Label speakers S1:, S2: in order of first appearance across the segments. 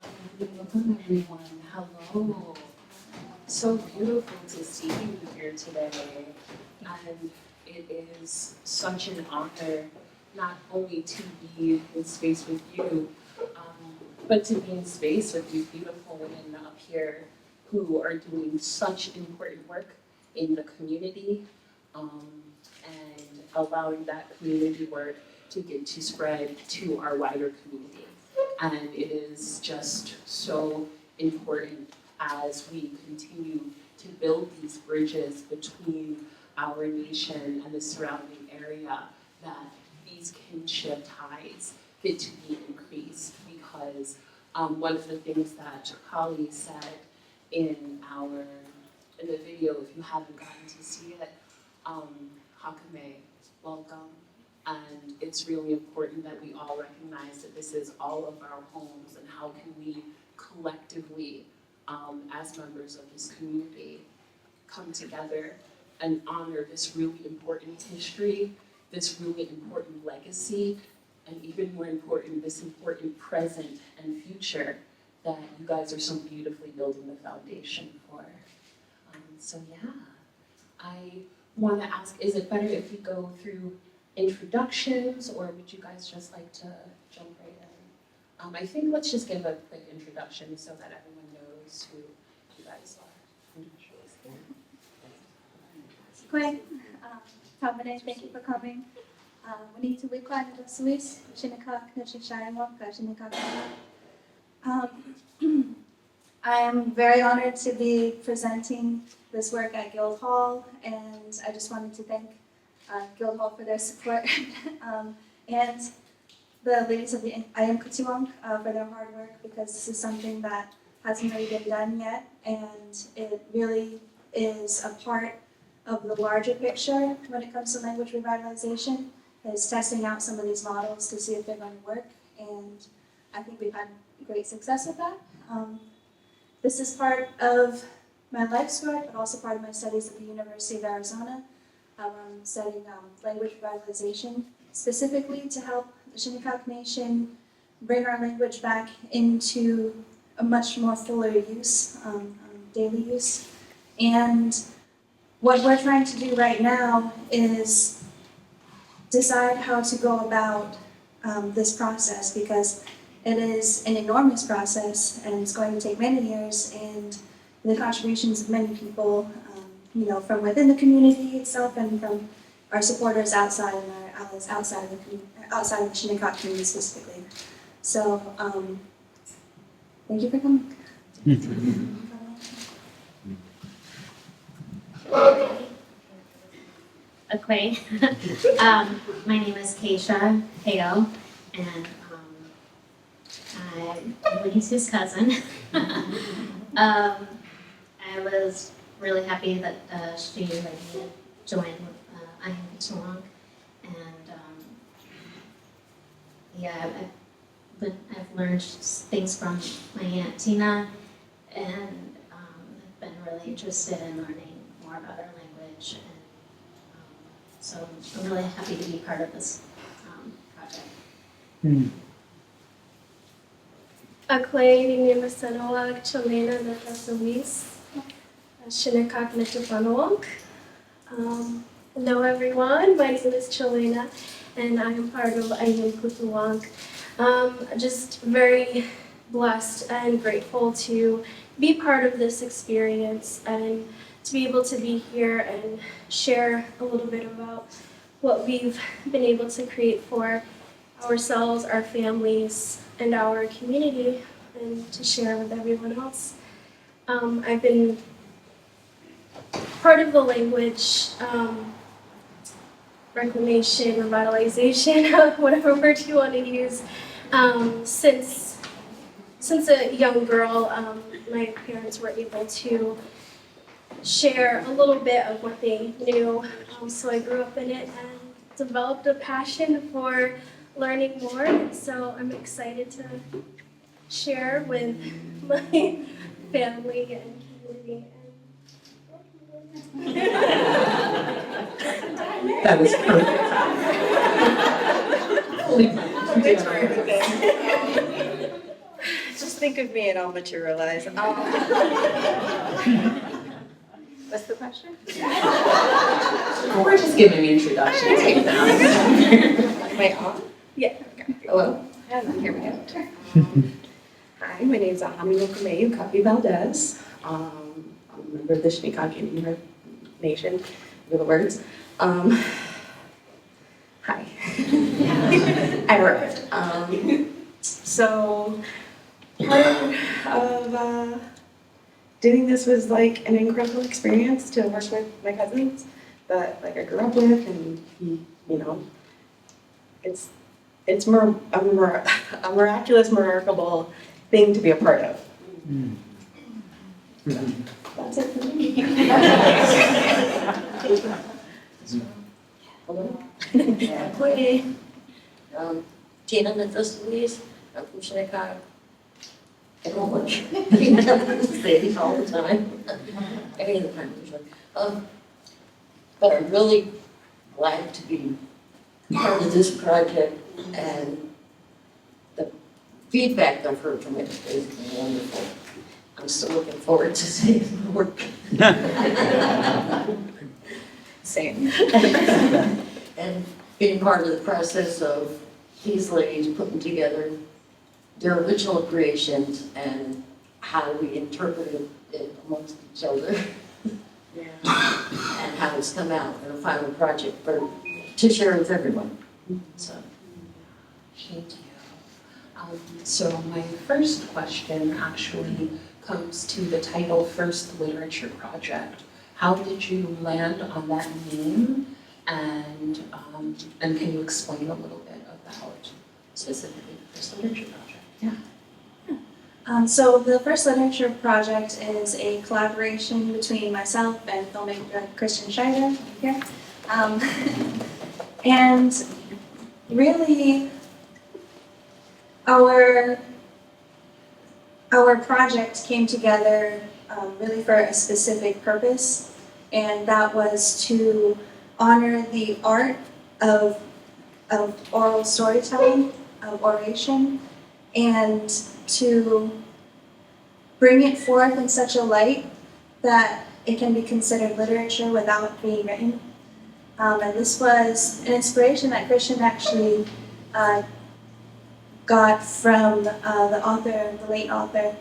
S1: Welcome everyone. Hello. So beautiful to see you here today. And it is such an honor not only to be in space with you, but to be in space with these beautiful women up here who are doing such important work in the community, um, and allowing that community work to get to spread to our wider community. And it is just so important as we continue to build these bridges between our nation and the surrounding area, that these kinship ties get to be increased. Because one of the things that Holly said in the video, if you haven't gotten to see it, Hakame, welcome. And it's really important that we all recognize that this is all of our homes, and how can we collectively, as members of this community, come together and honor this really important history, this really important legacy, and even more important, this important present and future that you guys are so beautifully building the foundation for. So yeah, I want to ask, is it better if we go through introductions, or would you guys just like to jump right in? I think let's just give a quick introduction so that everyone knows who you guys are.
S2: Wequai, Tarrant, thank you for coming. Wunetu, Wequai, Suis, Shinnecock, Kutoowonk, Shinnecock. I am very honored to be presenting this work at Guildhall, and I just wanted to thank Guildhall for their support, and the ladies of the Ayim Kutoowonk for their hard work, because this is something that hasn't really been done yet, and it really is a part of the larger picture when it comes to language revitalization, is testing out some of these models to see if they're going to work, and I think we've had great success with that. This is part of my life's work, but also part of my studies at the University of Arizona. I'm studying language revitalization, specifically to help the Shinnecock Nation bring our language back into a much more fuller use, daily use. And what we're trying to do right now is decide how to go about this process, because it is an enormous process and it's going to take many years, and the contributions of many people, from within the community itself and from our supporters outside and our allies outside of the Shinnecock community specifically. So, thank you for coming.
S3: Wequai. My name is Keisha Hale, and I'm Wunetu's cousin. I was really happy that she let me join Ayim Kutoowonk, and I've learned things from my Aunt Tina, and I've been really interested in learning more about our language, and so I'm really happy to be part of this project.
S4: Wequai, Ninimasanawag, Cholena, Natasumis, Shinnecock, Kutoowonk. Hello everyone, my name is Cholena, and I am part of Ayim Kutoowonk. Just very blessed and grateful to be part of this experience, and to be able to be here and share a little bit about what we've been able to create for ourselves, our families, and our community, and to share with everyone else. I've been part of the language reclamation, revitalization, whatever word you want to use, since a young girl. My parents were able to share a little bit of what they knew, so I grew up in it and developed a passion for learning more, and so I'm excited to share with my family and community.
S1: That was perfect. Holy
S5: think of me and I'll materialize. What's the question?
S1: We're just giving introductions right now.
S5: Am I on? Yeah. Okay. Hello. Here we go. Hi, my name is Ahami Okameyu Kapi Valdez. I'm a member of the Shinnecock Nation. Are the words? Hi. I arrived. So part of doing this was like an incredible experience to work with my cousins that like I grew up with, and you know, it's a miraculous, remarkable thing to be a part of. That's it for me.
S6: Hello. Tina Louise, I'm from Shinnecock. I don't want to say these all the time. Any of the time, usually. But I'm really glad to be part of this project, and the feedback I've heard from it is wonderful. I'm still looking forward to seeing the work.
S5: Same.
S6: And being part of the process of these ladies putting together their original creations and how we interpreted it amongst each other.
S5: Yeah.
S6: And how it's come out in a final project to share with everyone. So.
S1: Thank you. So my first question actually comes to the title First Literature Project. How did you land on that name? And can you explain a little bit about specifically the First Literature Project?
S2: So the First Literature Project is a collaboration between myself and filmmaker Christian Scheider here. And really, our project came together really for a specific purpose, and that was to honor the art of oral storytelling, of oration, and to bring it forth in such a light that it can be considered literature without being written. And this was an inspiration that Christian actually got from the late author,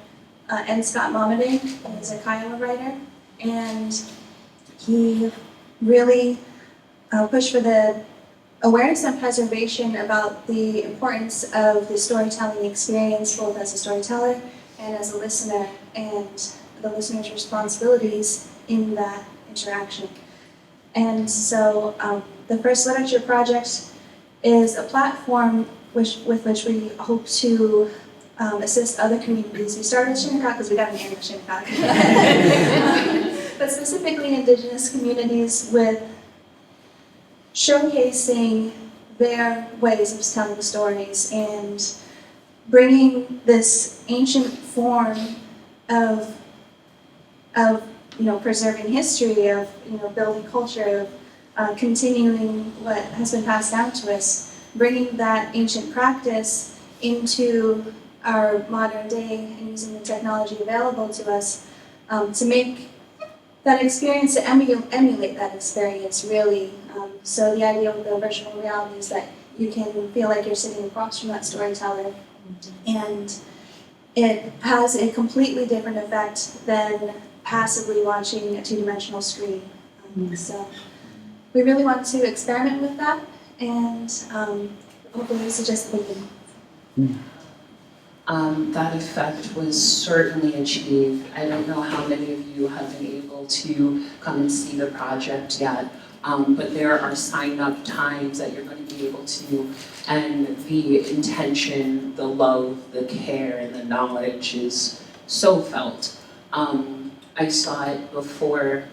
S2: N. Scott Momaday. He's a Kiowa writer, and he really pushed for the awareness and preservation about the importance of the storytelling experience, both as a storyteller and as a listener, and the listener's responsibilities in that interaction. And so the First Literature Project is a platform with which we hope to assist other communities. We started Shinnecock because we got an area of Shinnecock. But specifically Indigenous communities with showcasing their ways of telling stories and bringing this ancient form of preserving history, of building culture, of continuing what has been passed down to us, bringing that ancient practice into our modern day and using the technology available to us to make that experience, to emulate that experience really. So the idea of the virtual reality is that you can feel like you're sitting across from that storyteller, and it has a completely different effect than passively watching a two-dimensional screen. So we really want to experiment with that, and hopefully this is just the beginning.
S1: That effect was certainly achieved. I don't know how many of you have been able to come and see the project yet, but there are sign-up times that you're going to be able to, and the intention, the love, the care, and the knowledge is so felt. I saw it before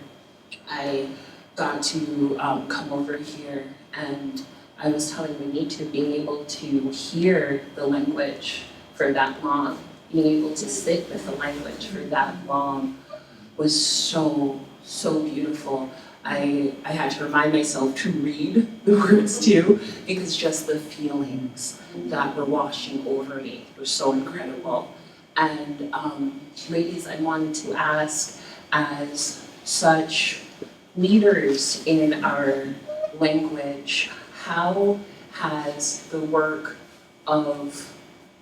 S1: I got to come over here, and I was telling Wunetu, being able to hear the language for that long, being able to sit with the language for that long was so, so beautiful. I had to remind myself to read the words too, because just the feelings that were washing over me were so incredible. And ladies, I wanted to ask, as such leaders in our language, how has the work of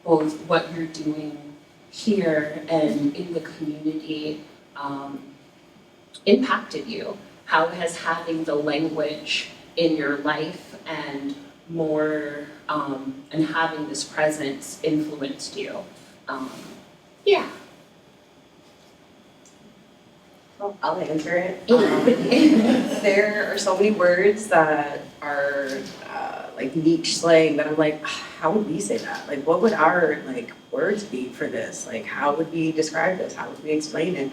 S1: both what you're doing here and in the community impacted you? How has having the language in your life and more and having this presence influenced you? Yeah.
S5: Well, I'll answer it. There are so many words that are like niche slang that I'm like, how would we say that? Like, what would our like words be for this? Like, how would we describe this? How would we explain it?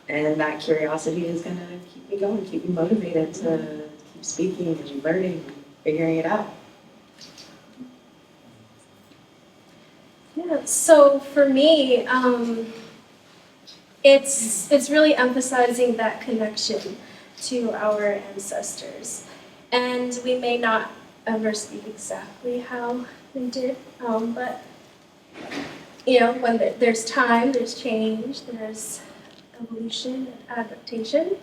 S5: And that curiosity is gonna keep me going, keep me motivated to keep speaking and learning and figuring it out.
S4: Yeah, so for me, it's really emphasizing that connection to our ancestors. And we may not ever speak exactly how they did, but when there's time, there's change, there's evolution and adaptation.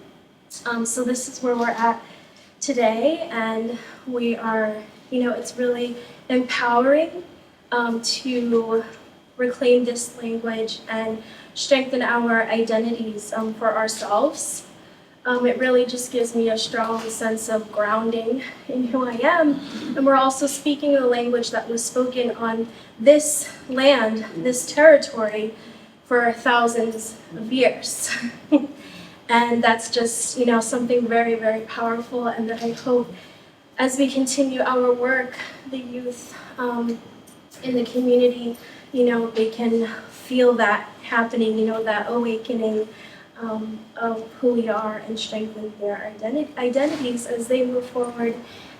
S4: So this is where we're at today, and we are, it's really empowering to reclaim this language and strengthen our identities for ourselves. It really just gives me a strong sense of grounding in who I am. And we're also speaking the language that was spoken on this land, this territory, for thousands of years. And that's just, something very, very powerful, and that I hope as we continue our work, the youth in the community, they can feel that happening, that awakening of who we are, and strengthen their identities as they move forward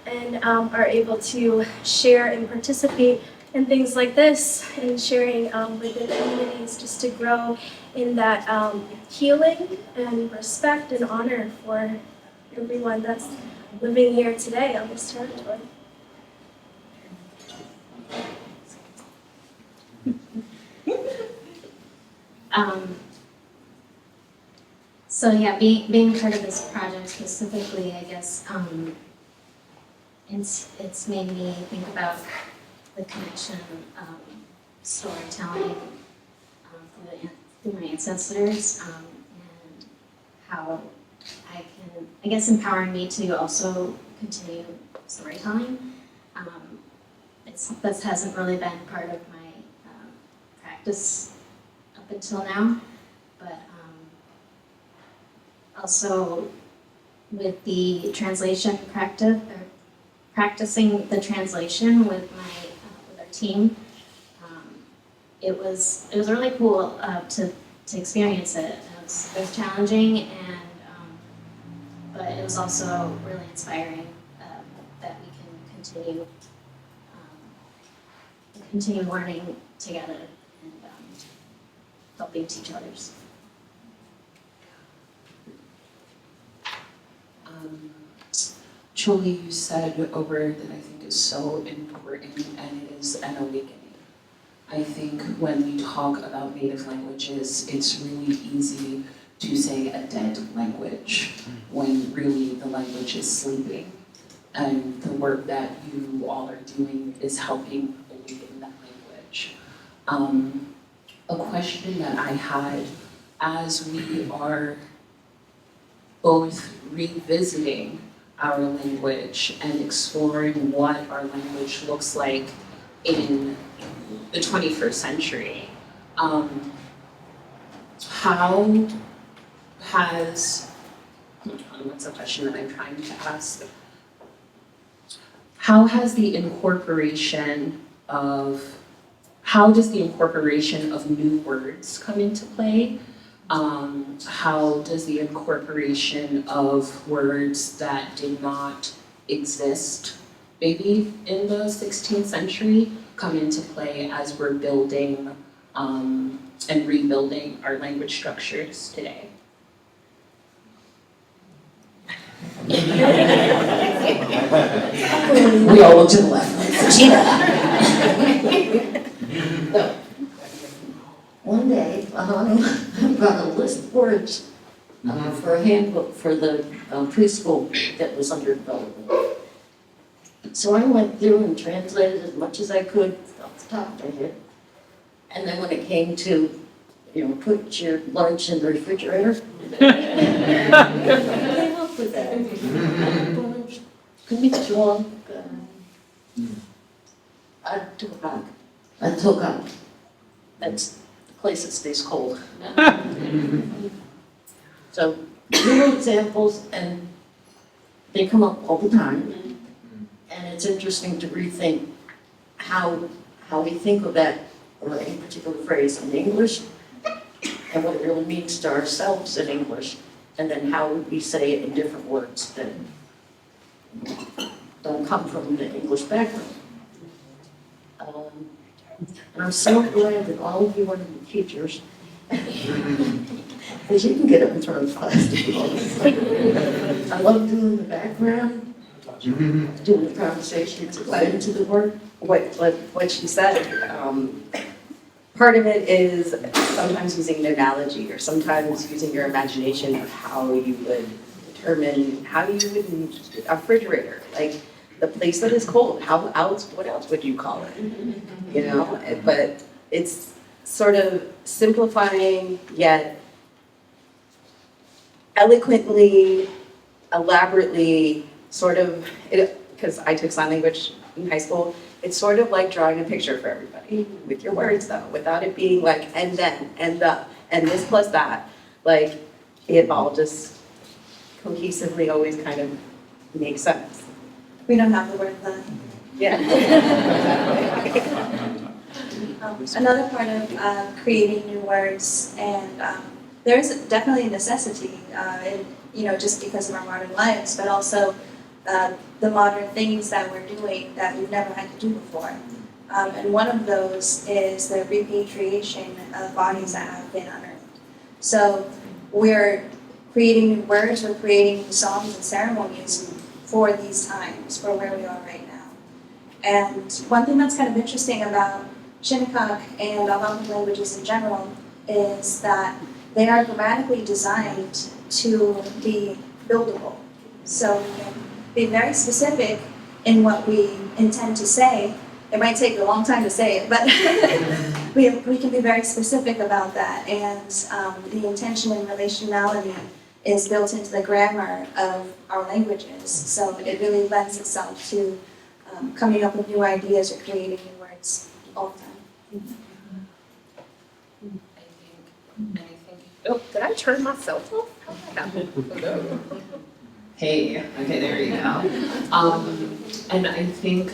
S4: and are able to share and participate in things like this, and sharing with their communities, just to grow in that healing and respect and honor for everyone that's living here today on this territory.
S3: So yeah, being part of this project specifically, I guess, it's made me think about the connection of storytelling through my ancestors, and how I guess empowering me to also continue storytelling. This hasn't really been part of my practice up until now, but also with the translation practicing the translation with our team, it was really cool to experience it. It was challenging, and but it was also really inspiring that we can continue learning together and helping teach others.
S1: Julie, you said a word that I think is so important, and it is an awakening. I think when we talk about native languages, it's really easy to say a dead language when really the language is sleeping. And the work that you all are doing is helping awaken that language. A question that I had, as we are both revisiting our language and exploring what our language looks like in the 21st century, how has, what's the question that I'm trying to ask? How does the incorporation of new words come into play? How does the incorporation of words that did not exist maybe in the 16th century come into play as we're building and rebuilding our language structures today?
S6: We all look to the left. Gina. one day, I brought a list of words for a handbook for the preschool that was under development. So I went through and translated as much as I could off the top of my head. And then when it came to, put your lunch in the refrigerator, I came up with that. Kutoowonk, Kutoowonk. That's the place that stays cold. So, little examples, and they come up all the time. And it's interesting to rethink how we think of that or any particular phrase in English and what it really means to ourselves in English, and then how we say it in different words that don't come from the English background. And I'm so glad that all of you are the teachers, because you can get up in front of class to do all this. I love doing the background, doing the conversation, to go into the word.
S5: What she said, part of it is sometimes using an analogy or sometimes using your imagination of how you would determine how you would use a refrigerator. Like the place that is cold, what else would you call it? But it's sort of simplifying yet eloquently, elaborately, sort of, because I took sign language in high school, it's sort of like drawing a picture for everybody with your words though, without it being like, and then, and the, and this plus that. Like, it all just cohesively always kind of makes sense.
S2: We don't have the word then.
S5: Yeah.
S2: Another part of creating new words, and there is definitely a necessity, just because of our modern lives, but also the modern things that we're doing that we've never had to do before. And one of those is the repatriation of bodies that have been unearthed. So we're creating new words, we're creating new songs and ceremonies for these times, for where we are right now. And one thing that's kind of interesting about Shinnecock and Algonquin languages in general is that they are grammatically designed to be buildable. So we can be very specific in what we intend to say. It might take a long time to say it, but we can be very specific about that. And the intention and relationality is built into the grammar of our languages. So it really lends itself to coming up with new ideas or creating new words all the time.
S1: Oh, did I turn myself off? How did that happen? Hey, okay, there you go. And I think,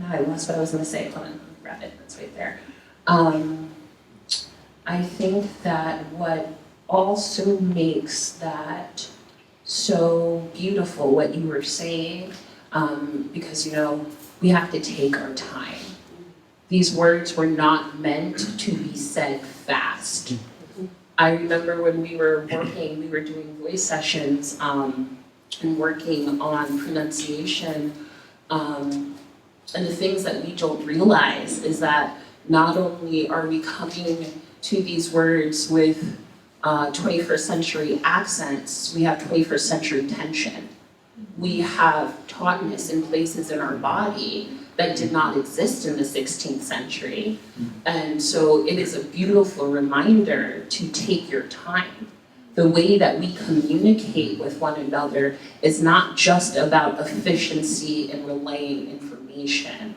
S1: I lost what I was gonna say, hold on, grab it, it's right there. I think that what also makes that so beautiful, what you were saying, because we have to take our time. These words were not meant to be said fast. I remember when we were doing voice sessions and working on pronunciation, and the things that we don't realize is that not only are we coming to these words with 21st century accents, we have 21st century tension. We have tautness in places in our body that did not exist in the 16th century. And so it is a beautiful reminder to take your time. The way that we communicate with one another is not just about efficiency in relaying information.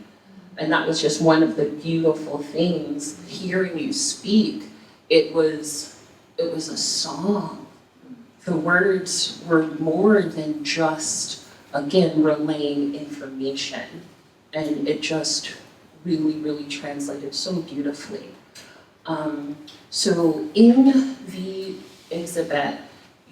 S1: And that was just one of the beautiful things, hearing you speak. It was a song. The words were more than just, again, relaying information. And it just really, really translated so beautifully. So in the exhibit,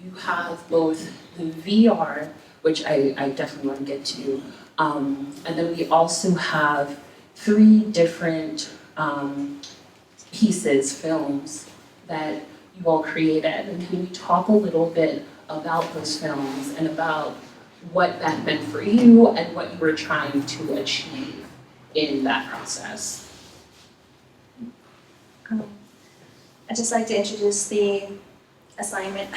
S1: you have both the VR, which I definitely want to get to, and then we also have 3 different pieces, films, that you all created. And can you talk a little bit about those films and about what that meant for you and what you were trying to achieve in that process?
S2: I'd just like to introduce the assignment.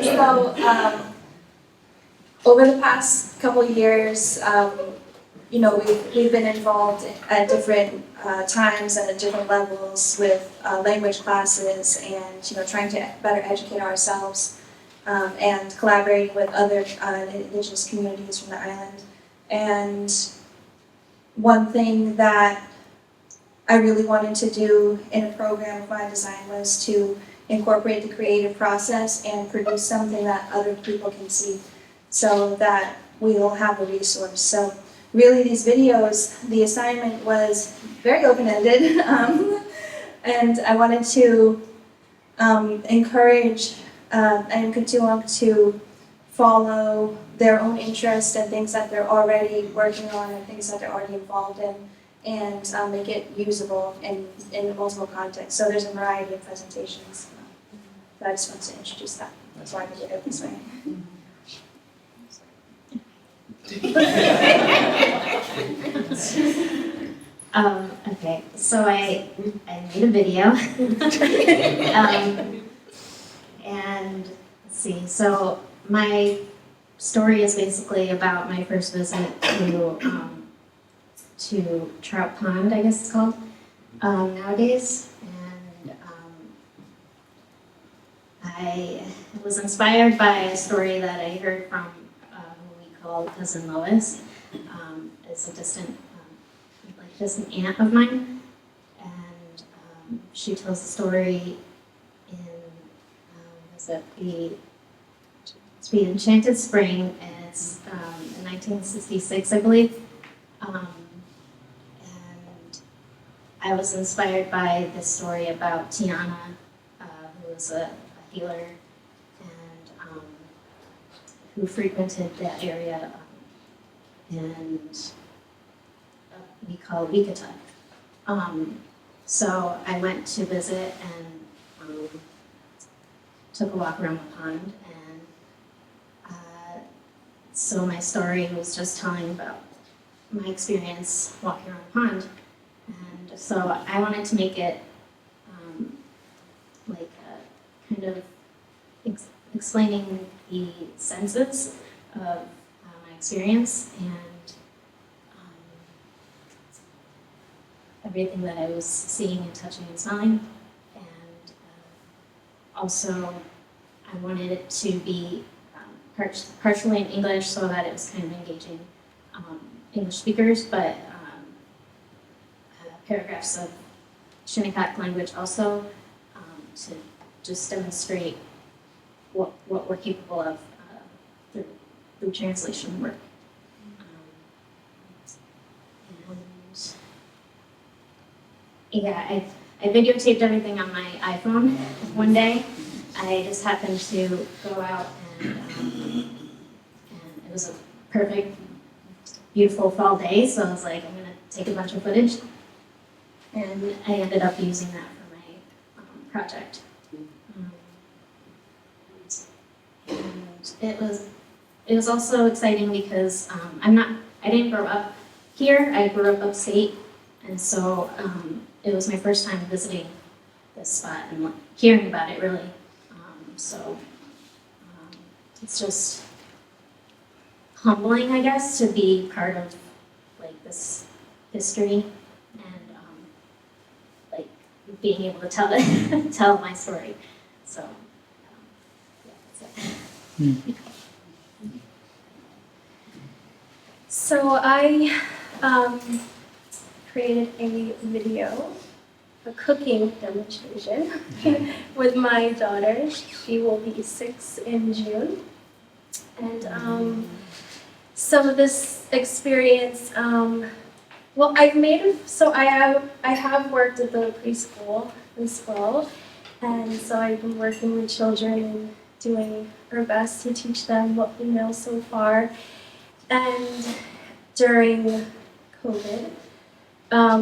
S2: So, over the past couple of years, we've been involved at different times and at different levels with language classes and, trying to better educate ourselves and collaborating with other Indigenous communities from the island. And one thing that I really wanted to do in a program of my design was to incorporate the creative process and produce something that other people can see so that we will have a resource. So really these videos, the assignment was very open-ended and I wanted to encourage Ayim Kutoowonk to follow their own interests and things that they're already working on and things that they're already involved in and make it usable in multiple contexts. So there's a variety of presentations. But I just wanted to introduce that. That's why I did it this way.
S3: Okay, so I made a video. And let's see, so my story is basically about my first visit to Trout Pond, I guess it's called, nowadays. And I was inspired by a story that I heard from who we call Cousin Lois. It's a distant aunt of mine, and she tells the story in it's the Enchanted Spring, and it's in 1966, I believe. And I was inspired by this story about Tiana, who was a healer and who frequented that area, and we call Wekontash. So I went to visit and took a walk around the pond, and so my story was just telling about my experience walking around the pond. And so I wanted to make it like kind of explaining the senses of my experience and everything that I was seeing and touching and smelling. And also I wanted it to be partially in English so that it was kind of engaging English speakers, but paragraphs of Shinnecock language also to just demonstrate what we're capable of through translation work. Yeah, I videotaped everything on my iPhone one day. I just happened to go out and it was a perfect, beautiful fall day, so I was like, I'm gonna take a bunch of footage. And I ended up using that for my project. And it was also exciting because I didn't grow up here, I grew up upstate, and so it was my first time visiting this spot and hearing about it really. It's just humbling, I guess, to be part of like this history and like being able to tell it, tell my story. So yeah, that's it.
S4: So I created a video, a cooking demonstration with my daughter. She will be 6 in June. And some of this experience, well, I have worked at the preschool as well. And so I've been working with children and doing our best to teach them what we know so far. And during COVID,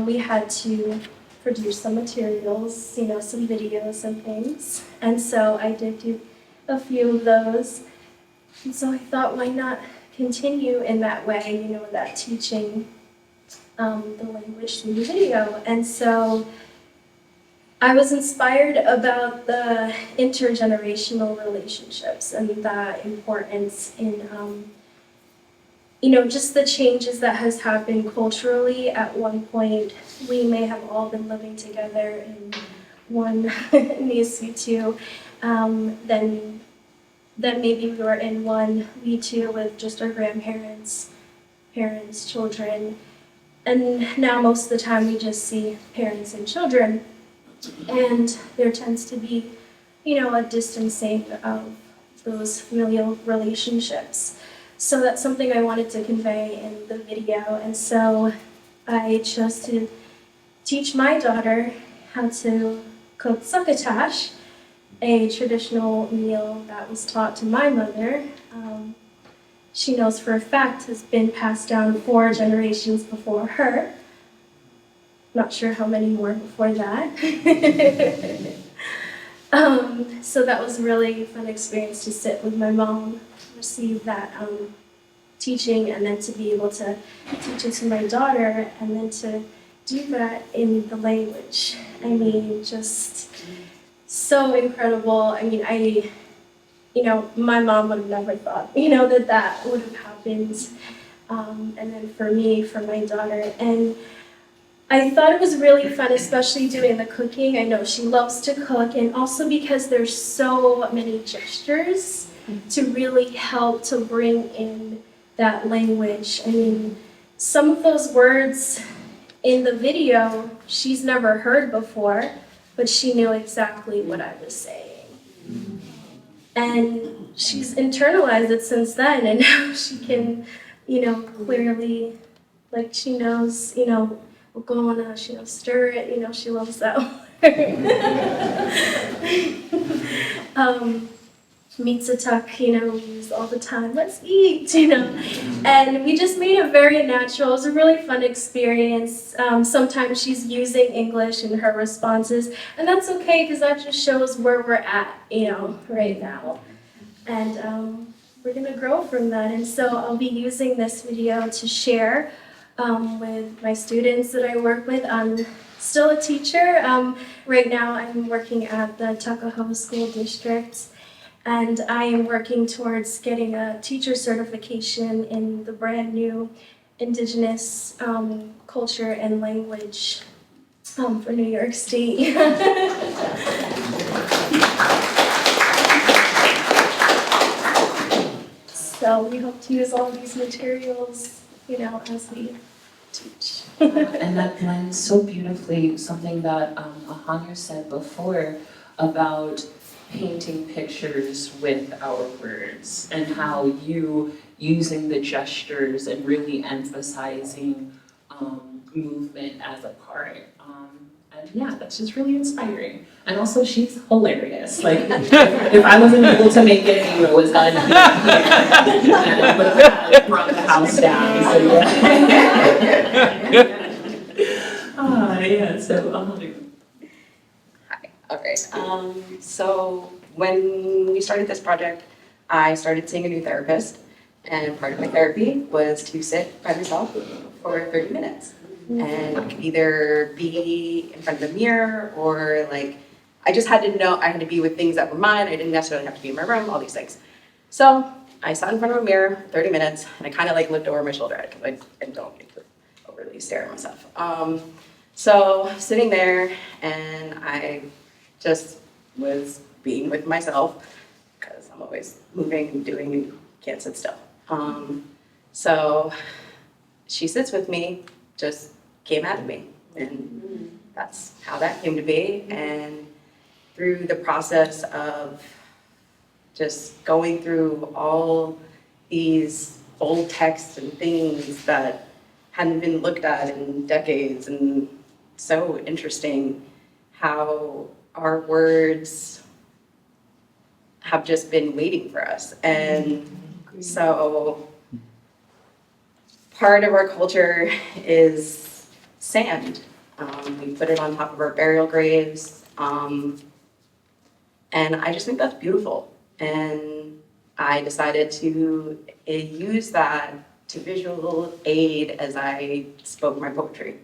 S4: we had to produce some materials, some videos and things. And so I did do a few of those. And so I thought, why not continue in that way, that teaching the language through the video. And so I was inspired about the intergenerational relationships and the importance in, just the changes that has happened culturally. At one point, we may have all been living together in one Wunetu, then maybe we were in one Wunetu with just our grandparents, parents, children, and now most of the time we just see parents and children, and there tends to be, a distancing of those familial relationships. So that's something I wanted to convey in the video, and so I chose to teach my daughter how to cook succotash, a traditional meal that was taught to my mother. She knows for a fact has been passed down 4 generations before her. Not sure how many more before that. So that was really a fun experience to sit with my mom, receive that teaching, and then to be able to teach it to my daughter, and then to do that in the language. I mean, just so incredible. I mean, my mom would have never thought, that would have happened. And then for me, for my daughter. And I thought it was really fun, especially doing the cooking. I know she loves to cook, and also because there's so many gestures to really help to bring in that language. I mean, some of those words in the video, she's never heard before, but she knew exactly what I was saying. And she's internalized it since then, and now she can, clearly, like she knows, Wekontash, she knows stir it, she loves that word. Mitsutak, we use all the time, let's eat, And we just made it very natural. It was a really fun experience. Sometimes she's using English in her responses, and that's okay because that just shows where we're at, right now. And we're gonna grow from that. And so I'll be using this video to share with my students that I work with. I'm still a teacher. Right now I'm working at the Tuckahoe School District. And I am working towards getting a teacher certification in the brand new Indigenous culture and language for New York State. So we hope to use all these materials, as we teach.
S1: And that blends so beautifully something that Ahanya said before about painting pictures with our words, and how you using the gestures and really emphasizing movement as a part. And yeah, that's just really inspiring. And also she's hilarious. Like, if I wasn't able to make it, it was done here. And but brought the house down. So yeah. So
S5: Hi. Okay. So when we started this project, I started seeing a new therapist, and part of my therapy was to sit by myself for 30 minutes. And I could either be in front of a mirror, or I just had to know I had to be with things that were mine. I didn't necessarily have to be in my room, all these things. So I sat in front of a mirror 30 minutes, and I kind of looked over my shoulder because I don't like to overly stare at myself. So sitting there, and I just was being with myself because I'm always moving and doing and can't sit still. So she sits with me, just came out of me, and that's how that came to be. And through the process of just going through all these old texts and things that hadn't been looked at in decades, and so interesting how our words have just been waiting for us. And so part of our culture is sand. We put it on top of our burial graves. And I just think that's beautiful. And I decided to use that to visual aid as I spoke my poetry.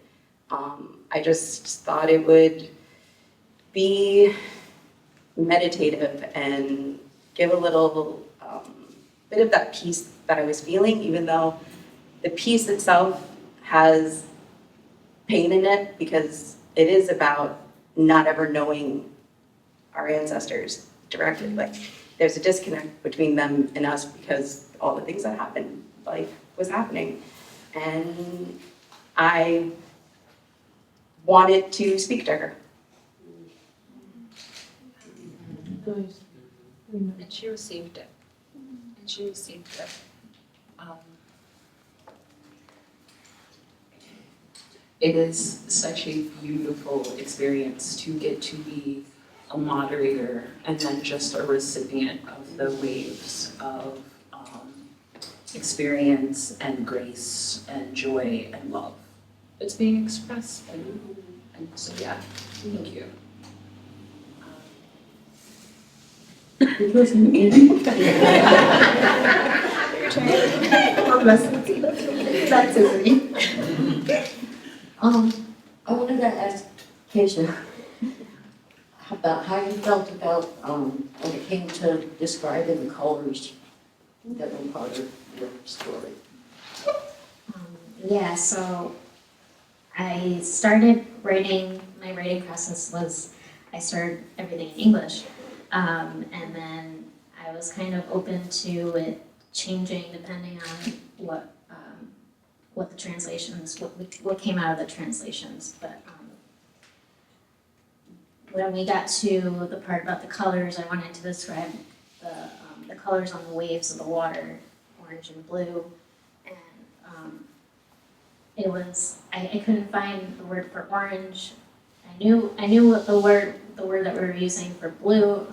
S5: I just thought it would be meditative and give a little bit of that peace that I was feeling, even though the peace itself has pain in it, because it is about not ever knowing our ancestors directly. Like, there's a disconnect between them and us because all the things that happened, like, was happening. And I wanted to speak to her.
S1: And she received it. And she received it. It is such a beautiful experience to get to be a moderator and then just a recipient of the waves of experience and grace and joy and love that's being expressed. And so, yeah, thank you.
S6: That's it. I wanted to ask Keisha about how you felt about when it came to describing the colors that were part of your story.
S3: Yeah, so I started writing, my writing process was, I started everything in English. And then I was kind of open to it changing depending on what the translations, what came out of the translations. But when we got to the part about the colors, I wanted to describe the colors on the waves of the water, orange and blue. And it was, I couldn't find the word for orange. I knew what the word that we were using for blue,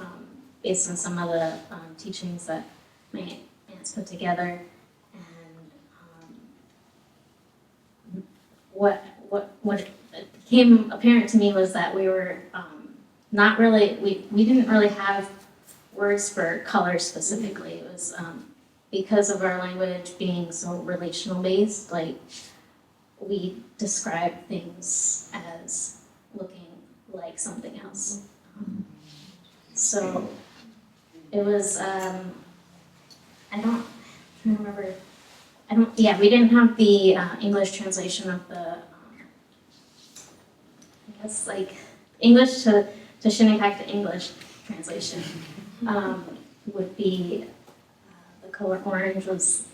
S3: based on some of the teachings that my aunts put together. And what became apparent to me was that we were not really, we didn't really have words for color specifically. It was because of our language being so relational based, like we describe things as looking like something else. So it was, we didn't have the English translation of the, I guess like English to Shinnecock to English translation would be, the color orange was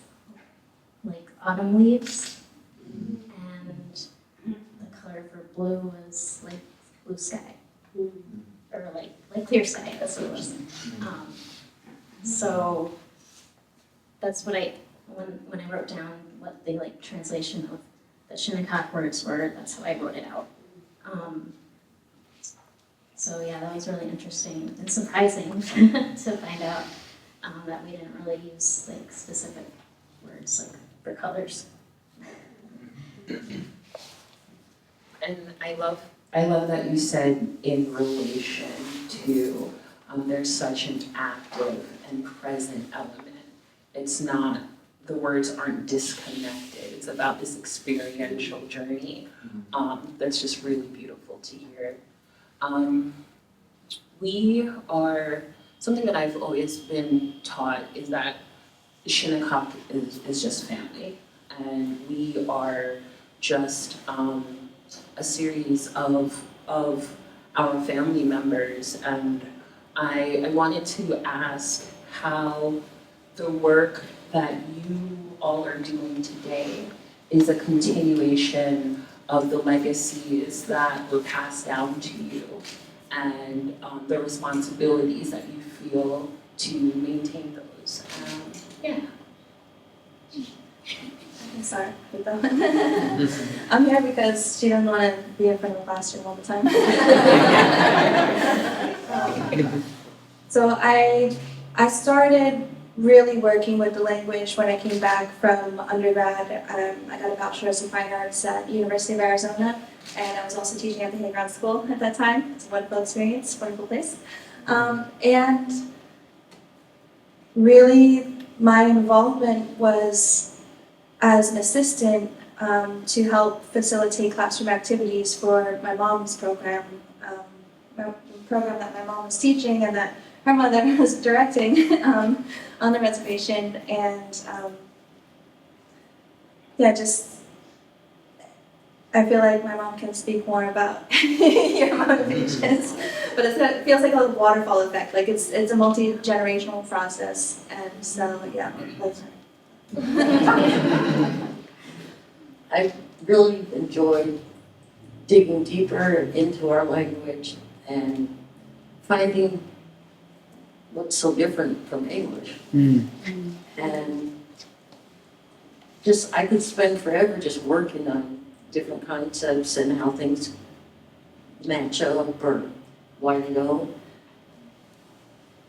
S3: like autumn leaves, and the color for blue was like blue sky, or like clear sky, that's what it was. So that's what when I wrote down what the like translation of the Shinnecock words were, that's how I wrote it out. So yeah, that was really interesting and surprising to find out that we didn't really use like specific words like for colors.
S1: And I love that you said in relation to, there's such an active and present element. It's not, the words aren't disconnected. It's about this experiential journey that's just really beautiful to hear. Something that I've always been taught is that Shinnecock is just family. And we are just a series of our family members. And I wanted to ask how the work that you all are doing today is a continuation of the legacies that were passed down to you and the responsibilities that you feel to maintain those. Yeah.
S2: I'm sorry with that one. I'm here because she doesn't want to be in front of the classroom all the time. So I started really working with the language when I came back from undergrad. I got a bachelor's in fine arts at University of Arizona, and I was also teaching at the Hague Grad School at that time. It's a wonderful experience, wonderful place. And really my involvement was as an assistant to help facilitate classroom activities for my mom's program program that my mom was teaching and that her mother was directing on the reservation. And yeah, just I feel like my mom can speak more about your motivations, but it feels like a waterfall effect. Like it's a multi-generational process, and so yeah, that's
S6: I really enjoyed digging deeper into our language and finding what's so different from English. And just, I could spend forever just working on different concepts and how things match up or why to go.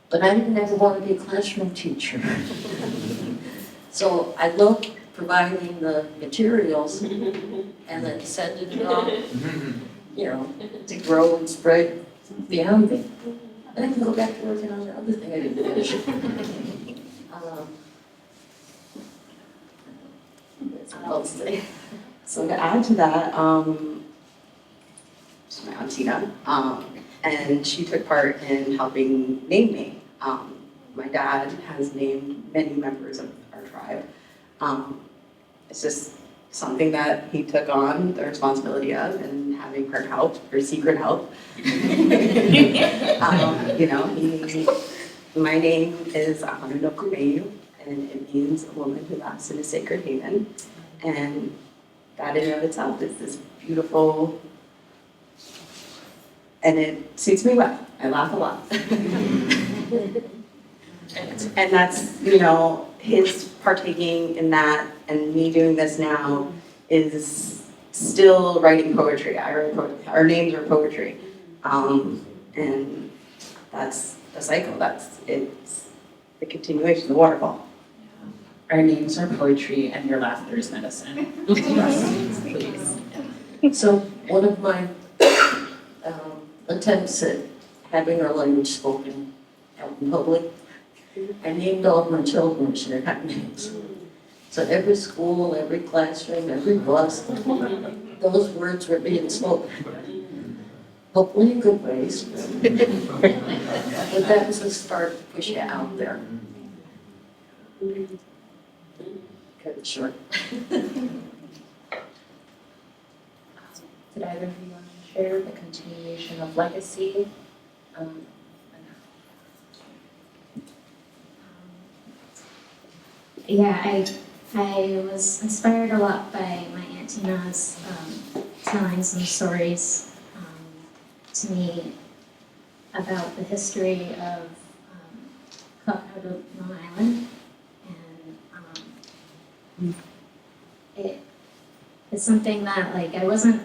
S6: But I didn't ever want to be a classroom teacher. So I love providing the materials and then sending it off, you know, to grow and spread beyond me. And I can go back to working on the other thing I didn't finish. That's what I'll say.
S5: So to add to that, it's my aunt Tina, and she took part in helping name me. My dad has named many members of our tribe. It's just something that he took on the responsibility of, and having her help, her secret help. You know, my name is Ahanunokumeyu, and it means a woman who laughs in a sacred haven. And that in and of itself is this beautiful, and it suits me well. I laugh a lot. And that's, you know, his partaking in that and me doing this now is still writing poetry. I write poetry. Our names are poetry. And that's the cycle. It's the continuation, the waterfall.
S1: Our names are poetry and your laughter is medicine. Please.
S6: So one of my attempts at having our language spoken out in public, I named all of my children Shinnecock names. So every school, every classroom, every bus, those words were being spoken. Hopefully in good ways. But that was the start to push it out there. Cut it short.
S1: Did either of you want to share the continuation of legacy?
S3: Yeah, I was inspired a lot by my Aunt Tina's telling some stories to me about the history of Kutoowonk Island, and it's something that like I wasn't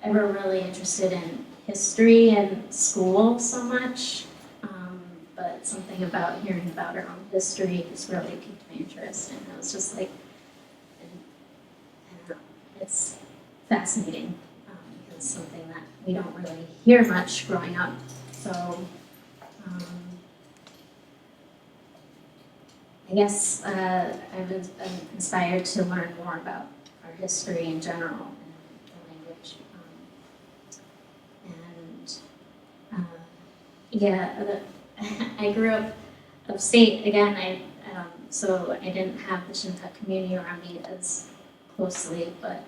S3: ever really interested in history in school so much. But something about hearing about our own history just really piqued my interest, and I was just like, I don't know, it's fascinating. It's something that we don't really hear much growing up. So I guess I'm inspired to learn more about our history in general and the language. I grew up upstate again. So I didn't have the Shinnecock community around me as closely, but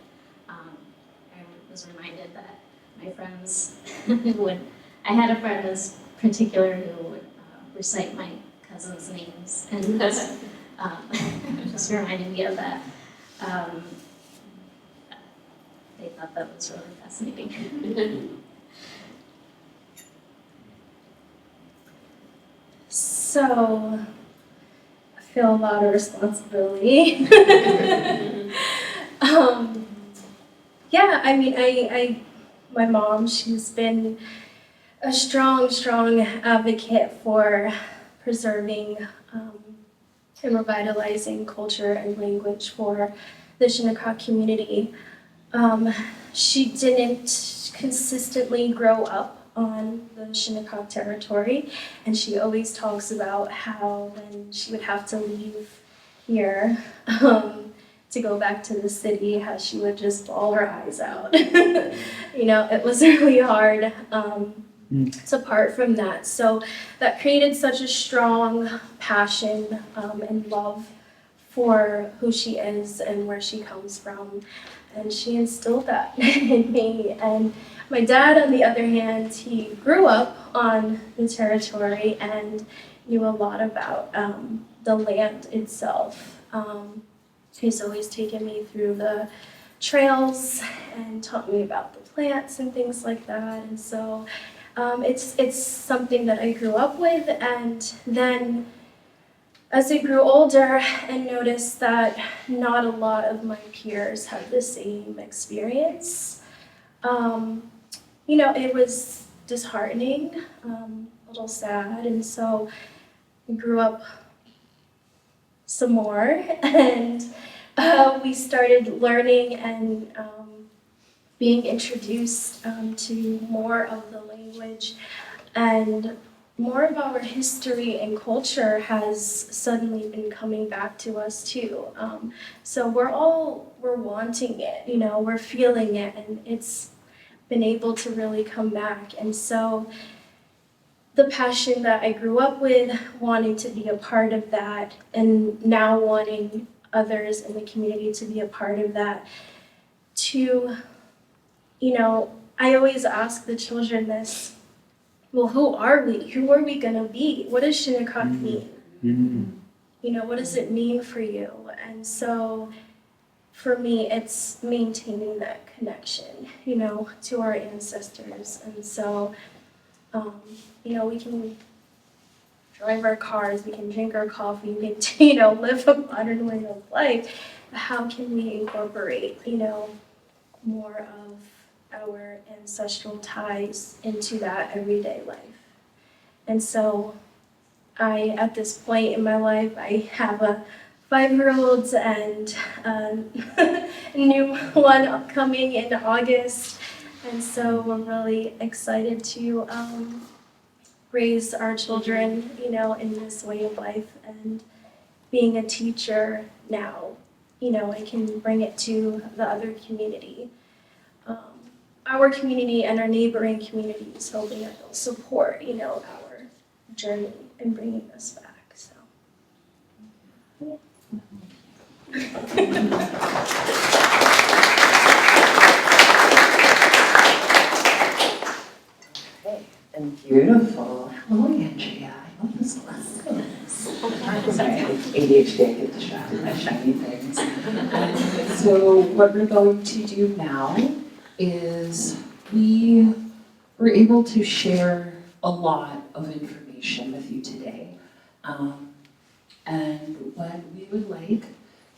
S3: I was reminded that my friends I had a friend in particular who would recite my cousins' names, and just reminded me of that. They thought that was really fascinating.
S4: So, I feel a lot of responsibility. Yeah, I mean, my mom, she's been a strong advocate for preserving and revitalizing culture and language for the Shinnecock community. She didn't consistently grow up on the Shinnecock territory, and she always talks about how when she would have to leave here to go back to the city, how she would just bawl her eyes out. You know, it was really hard. apart from that. So that created such a strong passion and love for who she is and where she comes from. And she instilled that in me. And my dad, on the other hand, he grew up on the territory and knew a lot about the land itself. He's always taken me through the trails and taught me about the plants and things like that. And so it's something that I grew up with. And then as I grew older and noticed that not a lot of my peers had the same experience, it was disheartening, a little sad, and so I grew up some more, and we started learning and being introduced to more of the language, and more of our history and culture has suddenly been coming back to us too. So we're wanting it, we're feeling it, and it's been able to really come back. And so the passion that I grew up with, wanting to be a part of that, and now wanting others in the community to be a part of that, I always ask the children this, well, who are we? Who are we gonna be? What does Shinnecock mean? What does it mean for you? And so for me, it's maintaining that connection, to our ancestors. And so, we can drive our cars, we can drink our coffee, we can, live a modern way of life. But how can we incorporate, more of our ancestral ties into that everyday life? And so at this point in my life, I have a 5-year-old and a new one upcoming in August. And so we're really excited to raise our children, in this way of life. And being a teacher now, I can bring it to the other community. Our community and our neighboring communities, hoping that they'll support, our journey in bringing us back. So,
S1: And beautiful. Hello, Andrea. I love this class. Sorry, ADHD, I get distracted by shiny things. So what we're going to do now is we were able to share a lot of information with you today. And what we would like,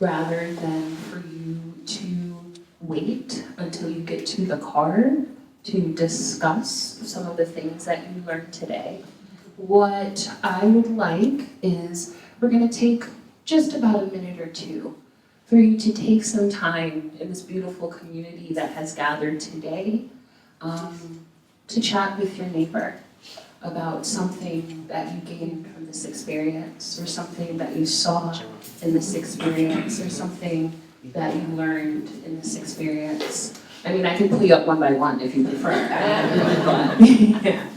S1: rather than for you to wait until you get to the car to discuss some of the things that you learned today, what I would like is we're going to take just about a minute or two for you to take some time in this beautiful community that has gathered today to chat with your neighbor about something that you gained from this experience, or something that you saw in this experience, or something that you learned in this experience. I mean, I can pull you up one by one if you prefer. Yeah.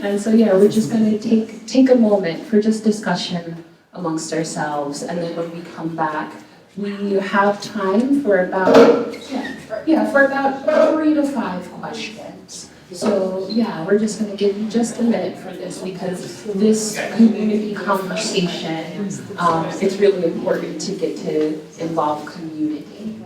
S1: And so, we're just going to take a moment for just discussion amongst ourselves, and then when we come back, we have time for about 3 to 5 questions. So we're just going to give you just a minute for this, because this community conversation, it's really important to get to involve community.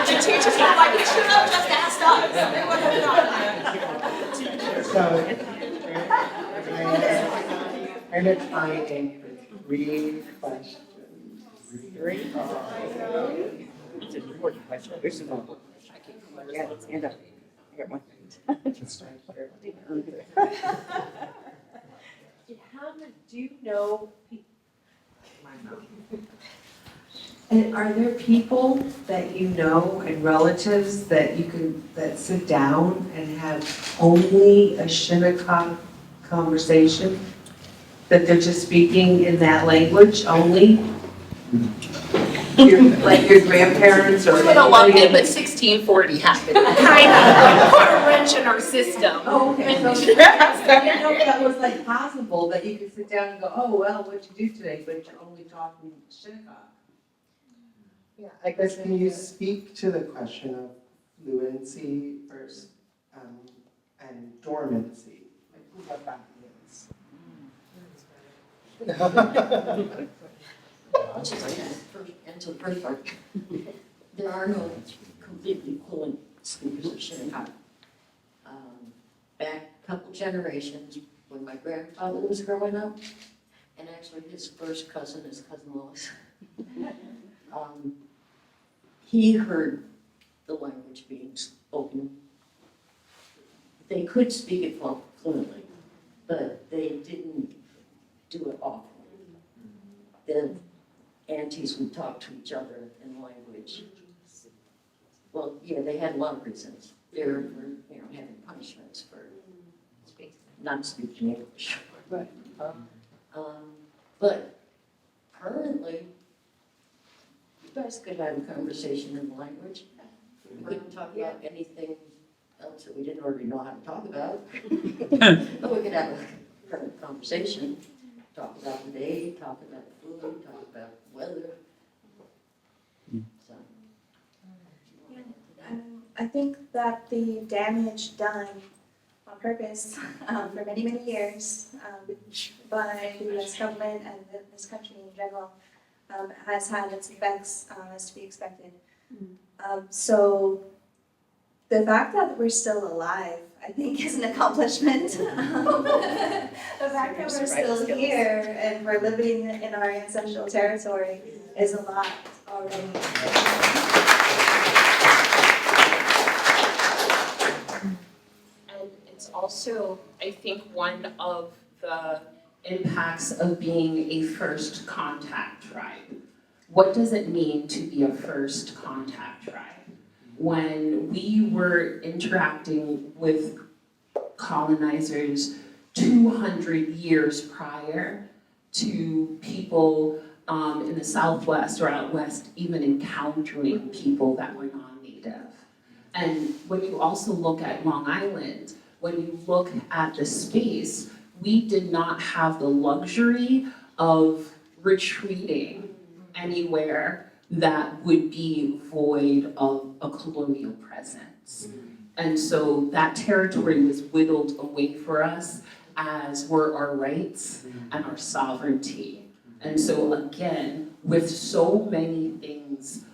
S1: The teachers were like, you should have just asked us. They would have done that.
S7: Kind of timing for 3 questions.
S8: It's an important question. This is an important question. Yeah, let's stand up. I got one.
S9: Do you know people? And are there people that you know and relatives that you can, that sit down and have only a Shinnecock conversation? That they're just speaking in that language only? Like your grandparents or?
S1: We would have loved it, but 1640 happened. Kind of put a wrench in our system.
S9: Oh, okay, so I didn't know if that was like possible, that you could sit down and go, oh, well, what'd you do today, but you're only talking Shinnecock.
S7: Yeah, I guess can you speak to the question of fluency versus and dormancy? Like what that means.
S6: I'll just answer the first part. There are no completely fluent speakers of Shinnecock. Back a couple generations, when my grandfather was growing up, and actually his first cousin is Cousin Lois, he heard the language being spoken. They could speak it fluently, but they didn't do it often. The aunties would talk to each other in language. Well, yeah, they had a lot of reasons. They were, having punishments for not speaking English.
S9: Right.
S6: But currently, you guys could have a conversation in the language. We couldn't talk about anything else that we didn't already know how to talk about. But we could have a current conversation, talk about the day, talk about food, talk about weather. So.
S2: I think that the damage done on purpose for many, many years by the U.S. government and this country in general has had its effects as to be expected. So the fact that we're still alive, I think, is an accomplishment. The fact that we're still here and we're living in our ancestral territory is a lot already.
S1: And it's also, I think, one of the impacts of being a first contact tribe. What does it mean to be a first contact tribe? When we were interacting with colonizers 200 years prior to people in the Southwest or out West even encountering people that were non-native. And when you also look at Long Island, when you look at the space, we did not have the luxury of retreating anywhere that would be void of a colonial presence. And so that territory was whittled away for us, as were our rights and our sovereignty. And so again, with so many things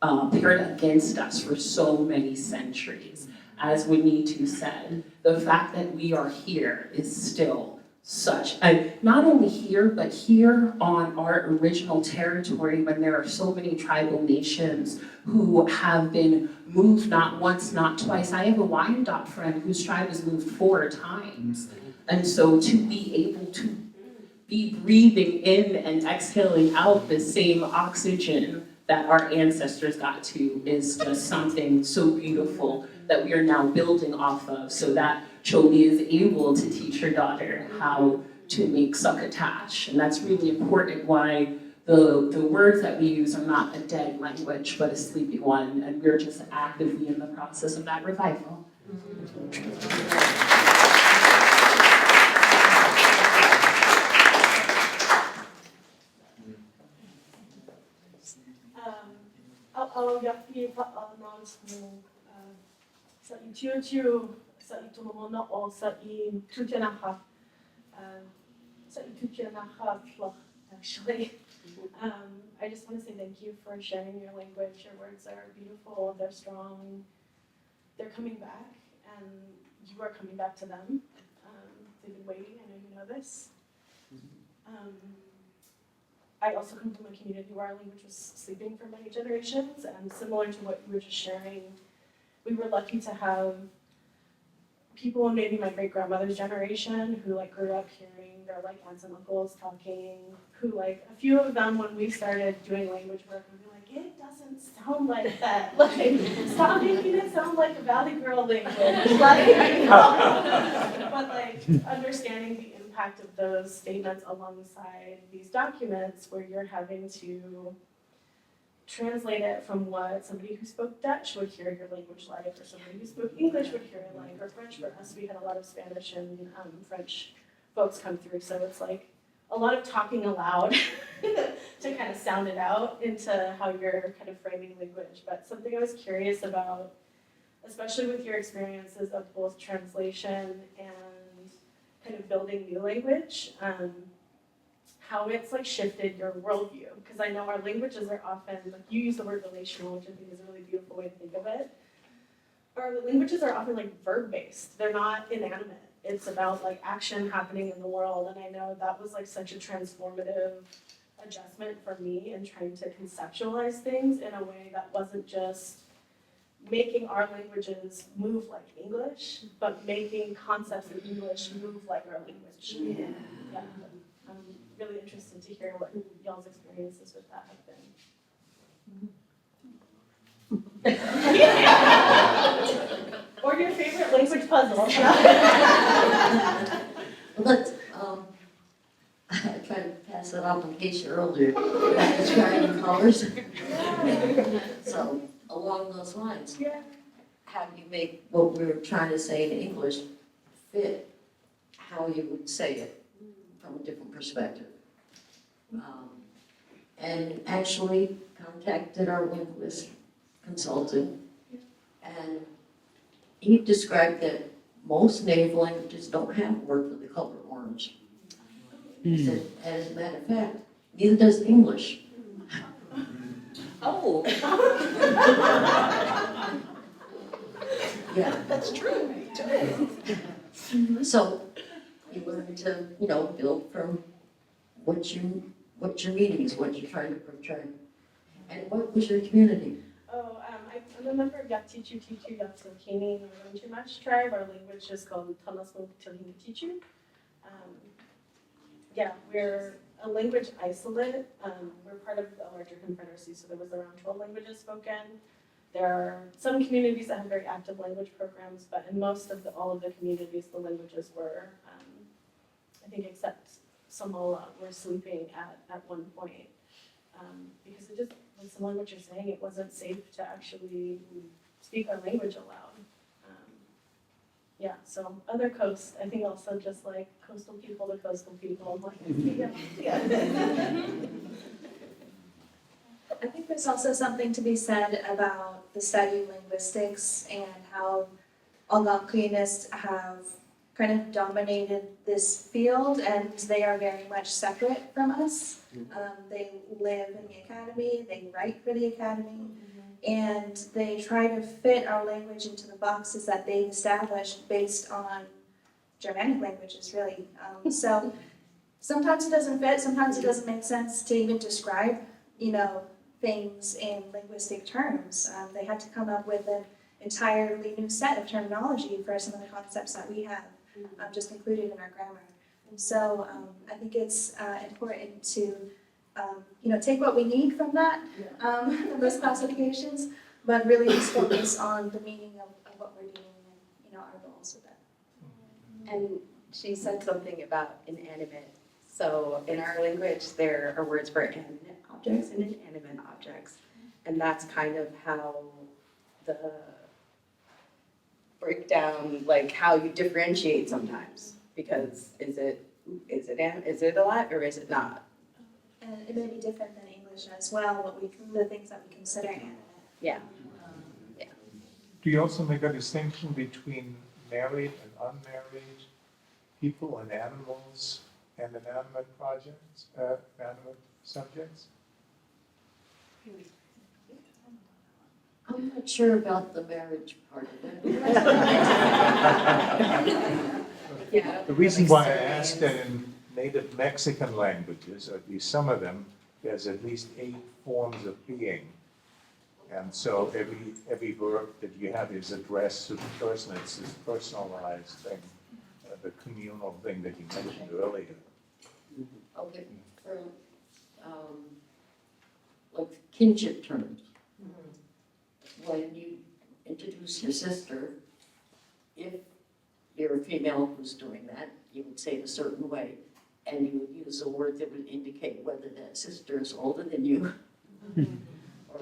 S1: paired against us for so many centuries. As Wunetu said, the fact that we are here is still such, and not only here, but here on our original territory when there are so many tribal nations who have been moved not once, not twice. I have a Wyandotte friend whose tribe was moved 4 times. And so to be able to be breathing in and exhaling out the same oxygen that our ancestors got to is just something so beautiful that we are now building off of, so that Chobi is able to teach her daughter how to make succotash. And that's really important, why the words that we use are not a dead language, but a sleepy one, and we're just actively in the process of that revival.
S10: I'll announce sa itiutiu, sa itulumona o sa itutianaha, sa itutianaha actually. I just want to say thank you for sharing your language. Your words are beautiful, they're strong, they're coming back, and you are coming back to them. They've been waiting, I know you know this. I also come from a community where our language was sleeping for many generations, and similar to what you were just sharing, we were lucky to have people in maybe my great-grandmother's generation who like grew up hearing their like aunts and uncles talking, who like a few of them when we started doing language work would be like, it doesn't sound like that. Like, stop making it sound like a Valley Girl language. Like, but like understanding the impact of those statements alongside these documents where you're having to translate it from what somebody who spoke Dutch would hear your language like, or somebody who spoke English would hear it like, or French. For us, we had a lot of Spanish and French folks come through, so it's like a lot of talking aloud to kind of sound it out into how you're kind of framing language. But something I was curious about, especially with your experiences of both translation and kind of building new language, how it's like shifted your worldview. Because I know our languages are often, like you use the word relational, which I think is a really beautiful way to think of it. Our languages are often like verb-based. They're not inanimate. It's about like action happening in the world. And I know that was like such a transformative adjustment for me in trying to conceptualize things in a way that wasn't just making our languages move like English, but making concepts in English move like our language. Yeah. I'm really interested to hear what y'all's experiences with that have been. Or your favorite language puzzle.
S6: Let's, I tried to pass it off in case you earlier, describing colors. So along those lines, how do you make what we were trying to say in English fit how you would say it from a different perspective? And actually contacted our linguist consultant, and he described that most native languages don't have a word for the color orange. He said, as a matter of fact, neither does English.
S1: Oh.
S6: Yeah.
S1: That's true.
S6: So you learn to, build from what your meaning is, what you're trying to portray. And what was your community?
S10: I'm a member of Yaktichu Tichu Yatsukini Northern Chumash tribe. Our language is called Tanasmo Tichu. We're a language isolate. We're part of a larger confederacy, so there was around 12 languages spoken. There are some communities that have very active language programs, but in all of the communities, the languages were, I think except Samoa, were sleeping at one point. Because it just, like similar to what you're saying, it wasn't safe to actually speak our language aloud. So other coasts, I think also just like coastal people to coastal people, like,
S2: I think there's also something to be said about the study of linguistics and how Algonquianists have kind of dominated this field, and they are very much separate from us. They live in the academy, they write for the academy, and they try to fit our language into the boxes that they've established based on Germanic languages, really. So sometimes it doesn't fit, sometimes it doesn't make sense to even describe, things in linguistic terms. They had to come up with an entirely new set of terminology for some of the concepts that we have just included in our grammar. So I think it's important to take what we need from that, from those classifications, but really just focus on the meaning of what we're doing and our goals with that.
S5: And she said something about inanimate. So in our language, there are words for animate objects and inanimate objects. And that's kind of how the breakdown, like how you differentiate sometimes. Because is it a lot or is it not?
S2: And it may be different than English as well, the things that we consider animate.
S5: Yeah.
S11: Do you also make a distinction between married and unmarried people and animals and inanimate inanimate subjects?
S6: I'm not sure about the marriage part of it.
S5: Yeah.
S11: The reason why I asked that in native Mexican languages, or at least some of them, there's at least 8 forms of being. And so every verb that you have is addressed to the person. It's this personalized thing, the communal thing that you mentioned earlier.
S6: Okay, for, like kinship terms. When you introduce your sister, if you're a female who's doing that, you would say it a certain way, and you would use a word that would indicate whether that sister is older than you or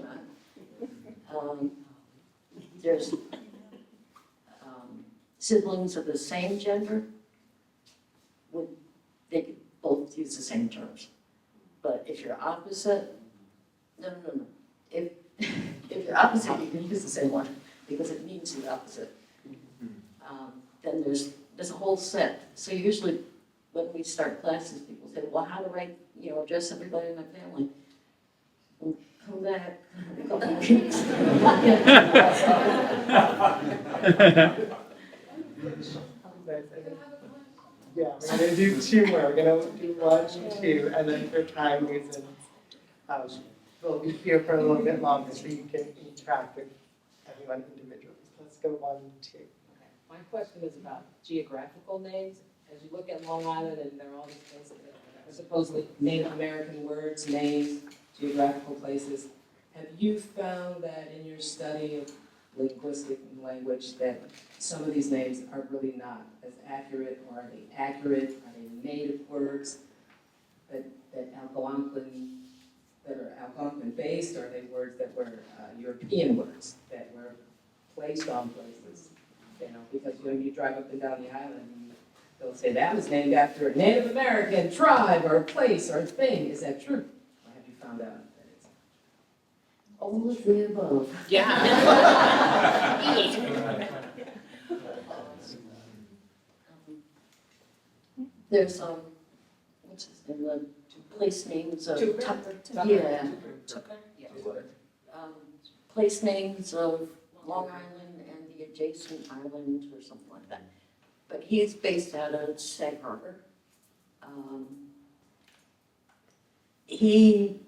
S6: not. There's siblings of the same gender, they could both use the same terms. But if you're opposite, no. If you're opposite, you can use the same one because it means the opposite. Then there's a whole set. So usually when we start classes, people say, well, how do I, address everybody in my family? Well, come back in a couple of weeks.
S7: Yeah, we're gonna do 2 more. We're gonna do 1 and 2, and then for time reasons, we'll be here for a little bit longer so you can interact with everyone individually. Let's go 1 and 2.
S12: My question is about geographical names. As you look at Long Island and there are all these places that are supposedly Native American words, names, geographical places, have you found that in your study of linguistic and language that some of these names are really not as accurate, or are they accurate? Are they native words that are Algonquin based, or are they words that were European words that were placed on places? Because you drive up and down the island and they'll say that was named after a Native American tribe or place or thing. Is that true? Or have you found out that it's
S6: All of the above. There's what's his name? Place names of place names of Long Island and the adjacent islands or something like that. But he's based out of Sag Harbor. He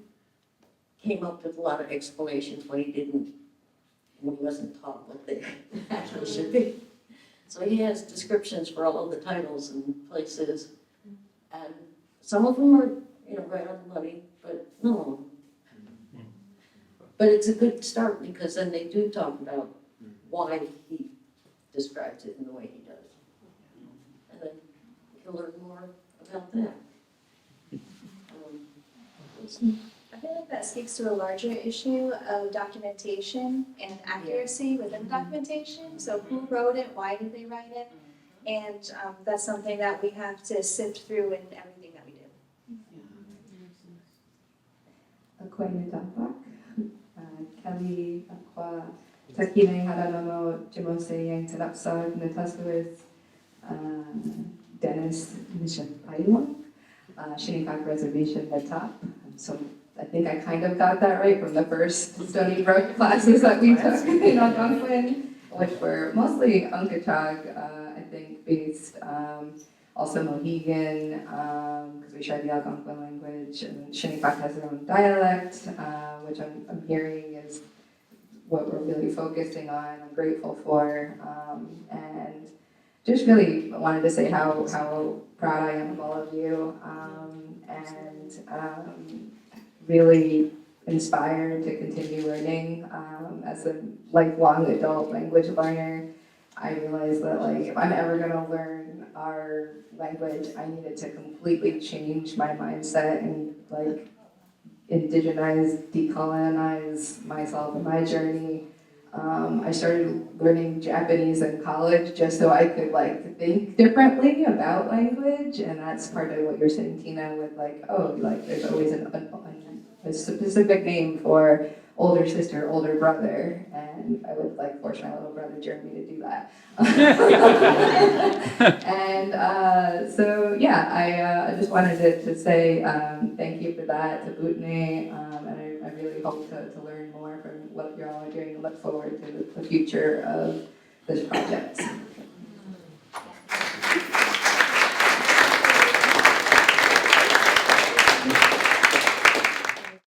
S6: came up with a lot of explanations when he wasn't taught what they actually should be. So he has descriptions for all of the titles and places, and some of them are, right on the money, but no. But it's a good start because then they do talk about why he describes it in the way he does. And then you'll learn more about that.
S2: I feel like that speaks to a larger issue of documentation and accuracy within the documentation. So who wrote it, why did they write it? And that's something that we have to sift through in everything that we do.
S13: Kelly, Aqua, Takine Haranono, Jimose Yang Tanapsa, Nataswith, Dennis Mission Ayim, Shinnecock Reservation, the top. So I think I kind of got that right from the first Stony Brook classes that we took in Algonquin, which were mostly Unkachag, I think, based, also Mohegan, because we share the Algonquin language, and Shinnecock has their own dialect, which I'm hearing is what we're really focusing on, I'm grateful for, and just really wanted to say how proud I am of all of you, and really inspired to continue learning. As a lifelong adult language learner, I realized that like if I'm ever gonna learn our language, I needed to completely change my mindset and like indigenize, decolonize myself and my journey. I started learning Japanese in college just so I could like think differently about language, and that's part of what you're saying, Tina, with like, oh, like there's always a specific name for older sister, older brother, and I would like force my little brother Jeremy to do that. And so yeah, I just wanted to say thank you for that to Bhutne, and I really hope to learn more from what you're all doing and look forward to the future of this project.